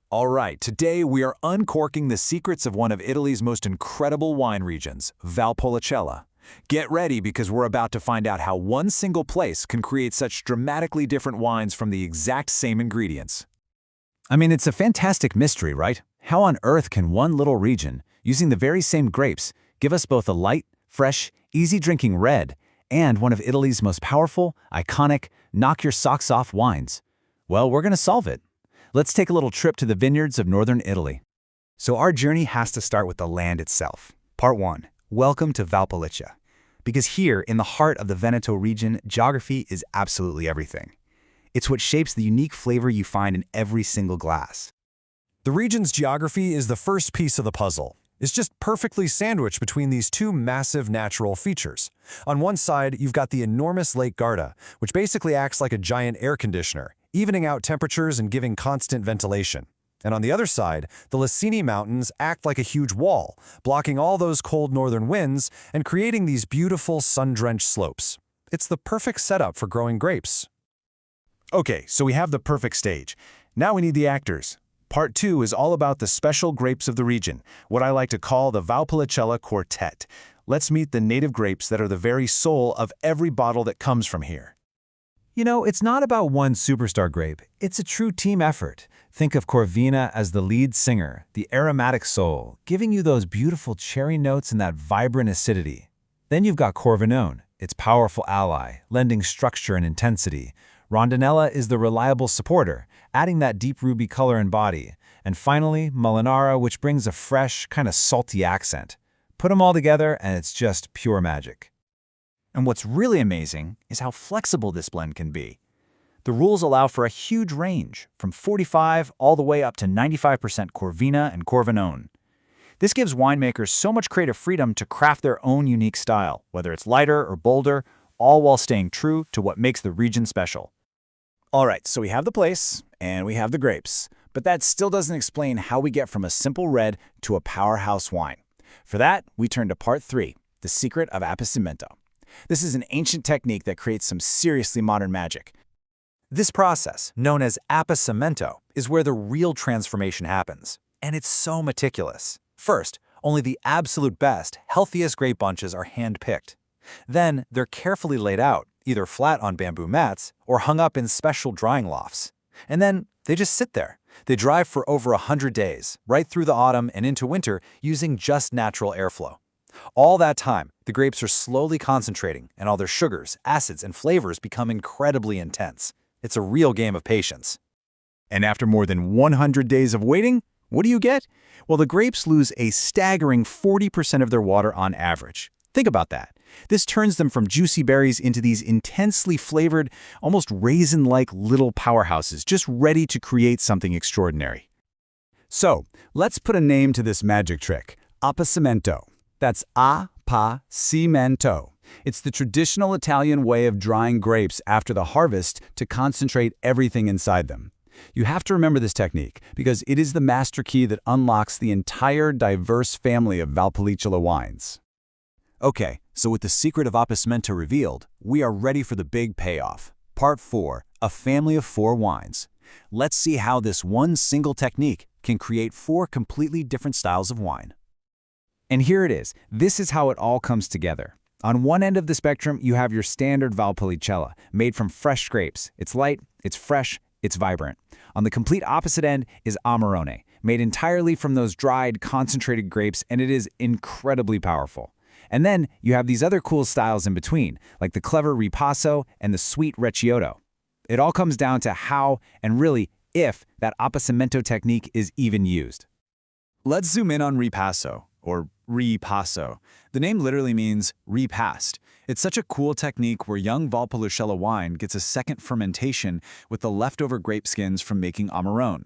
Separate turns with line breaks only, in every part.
All right, today we are uncorking the secrets of one of Italy's most incredible wine regions, Valpolicella. Get ready because we're about to find out how one single place can create such dramatically different wines from the exact same ingredients.
I mean, it's a fantastic mystery, right? How on earth can one little region, using the very same grapes, give us both a light, fresh, easy-drinking red and one of Italy's most powerful, iconic, knock-your-socks-off wines? Well, we're going to solve it. Let's take a little trip to the vineyards of northern Italy.
So our journey has to start with the land itself. Part 1. Welcome to Valpolicella. Because here, in the heart of the Veneto region, geography is absolutely everything. It's what shapes the unique flavor you find in every single glass.
The region's geography is the first piece of the puzzle. It's just perfectly sandwiched between these two massive natural features. On one side, you've got the enormous Lake Garda, which basically acts like a giant air conditioner, evening out temperatures and giving constant ventilation. And on the other side, the Lacini Mountains act like a huge wall, blocking all those cold northern winds and creating these beautiful sun-drenched slopes. It's the perfect setup for growing grapes.
Okay, so we have the perfect stage. Now we need the actors. Part 2 is all about the special grapes of the region, what I like to call the Valpolicella Quartet. Let's meet the native grapes that are the very soul of every bottle that comes from here.
You know, it's not about one superstar grape. It's a true team effort. Think of Corvina as the lead singer, the aromatic soul, giving you those beautiful cherry notes and that vibrant acidity. Then you've got Corvinone, its powerful ally, lending structure and intensity. Rondinella is the reliable supporter, adding that deep ruby color and body. And finally, Molinara, which brings a fresh, kind of salty accent. Put them all together and it's just pure magic.
And what's really amazing is how flexible this blend can be. The rules allow for a huge range, from 45 all the way up to 95% Corvina and Corvinone. This gives winemakers so much creative freedom to craft their own unique style, whether it's lighter or bolder, all while staying true to what makes the region special.
All right, so we have the place and we have the grapes, but that still doesn't explain how we get from a simple red to a powerhouse wine. For that, we turn to part 3, the secret of appassimento. This is an ancient technique that creates some seriously modern magic.
This process, known as appassimento, is where the real transformation happens. And it's so meticulous. First, only the absolute best, healthiest grape bunches are hand-picked. Then, they're carefully laid out, either flat on bamboo mats or hung up in special drying lofts. And then, they just sit there. They dry for over 100 days, right through the autumn and into winter, using just natural airflow. All that time, the grapes are slowly concentrating, and all their sugars, acids, and flavors become incredibly intense. It's a real game of patience.
And after more than 100 days of waiting, what do you get? Well, the grapes lose a staggering 40% of their water on average. Think about that. This turns them from juicy berries into these intensely flavored, almost raisin-like little powerhouses, just ready to create something extraordinary. So, let's put a name to this magic trick, appassimento. That's appassimento. It's the traditional Italian way of drying grapes after the harvest to concentrate everything inside them. You have to remember this technique because it is the master key that unlocks the entire diverse family of Valpolicella wines.
Okay, so with the secret of appassimento revealed, we are ready for the big payoff. Part 4, a family of 4 wines. Let's see how this one single technique can create 4 completely different styles of wine.
And here it is. This is how it all comes together. On one end of the spectrum, you have your standard Valpolicella, made from fresh grapes. It's light, it's fresh, it's vibrant. On the complete opposite end is Amarone, made entirely from those dried, concentrated grapes, and it is incredibly powerful. And then you have these other cool styles in between, like the clever ripasso and the sweet recioto. It all comes down to how, and really, if, that appassimento technique is even used.
Let's zoom in on ripasso, or ripasso. The name literally means repast. It's such a cool technique where young Valpolicella wine gets a second fermentation with the leftover grape skins from making Amarone.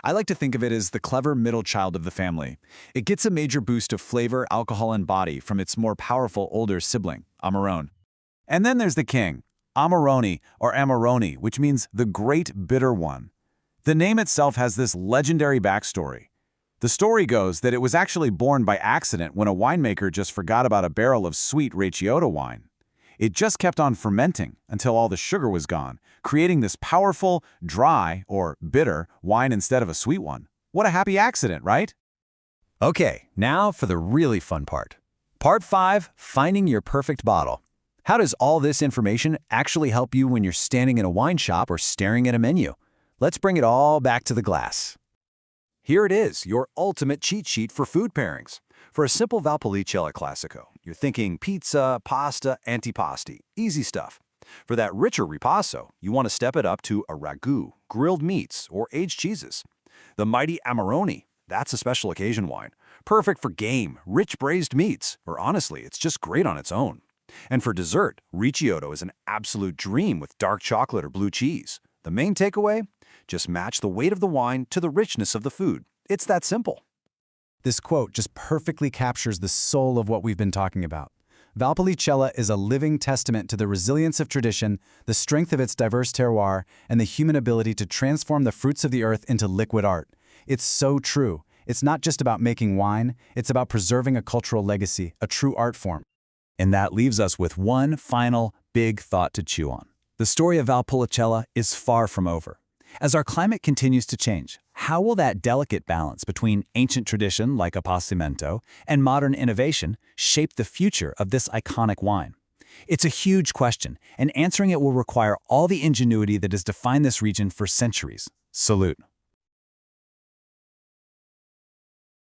I like to think of it as the clever middle child of the family. It gets a major boost of flavor, alcohol, and body from its more powerful older sibling, Amarone.
And then there's the king, Amarone or Amarone, which means the great bitter one. The name itself has this legendary backstory. The story goes that it was actually born by accident when a winemaker just forgot about a barrel of sweet recioto wine. It just kept on fermenting until all the sugar was gone, creating this powerful, dry, or bitter, wine instead of a sweet one.
What a happy accident, right?
Okay, now for the really fun part. Part 5, finding your perfect bottle. How does all this information actually help you when you're standing in a wine shop or staring at a menu? Let's bring it all back to the glass. Here it is, your ultimate cheat sheet for food pairings. For a simple Valpolicella Classico, you're thinking pizza, pasta, antipasti, easy stuff. For that richer ripasso, you want to step it up to a ragu, grilled meats, or aged cheeses. The mighty Amarone, that's a special occasion wine. Perfect for game, rich braised meats, or honestly, it's just great on its own. And for dessert, Ricciotto is an absolute dream with dark chocolate or blue cheese. The main takeaway? Just match the weight of the wine to the richness of the food. It's that simple.
This quote just perfectly captures the soul of what we've been talking about. Valpolicella is a living testament to the resilience of tradition, the strength of its diverse terroir, and the human ability to transform the fruits of the earth into liquid art. It's so true. It's not just about making wine, it's about preserving a cultural legacy, a true art form.
And that leaves us with one final big thought to chew on. The story of Valpolicella is far from over. As our climate continues to change, how will that delicate balance between ancient tradition like Appassimento and modern innovation shape the future of this iconic wine? It's a huge question, and answering it will require all the ingenuity that has defined this region for centuries. Salute.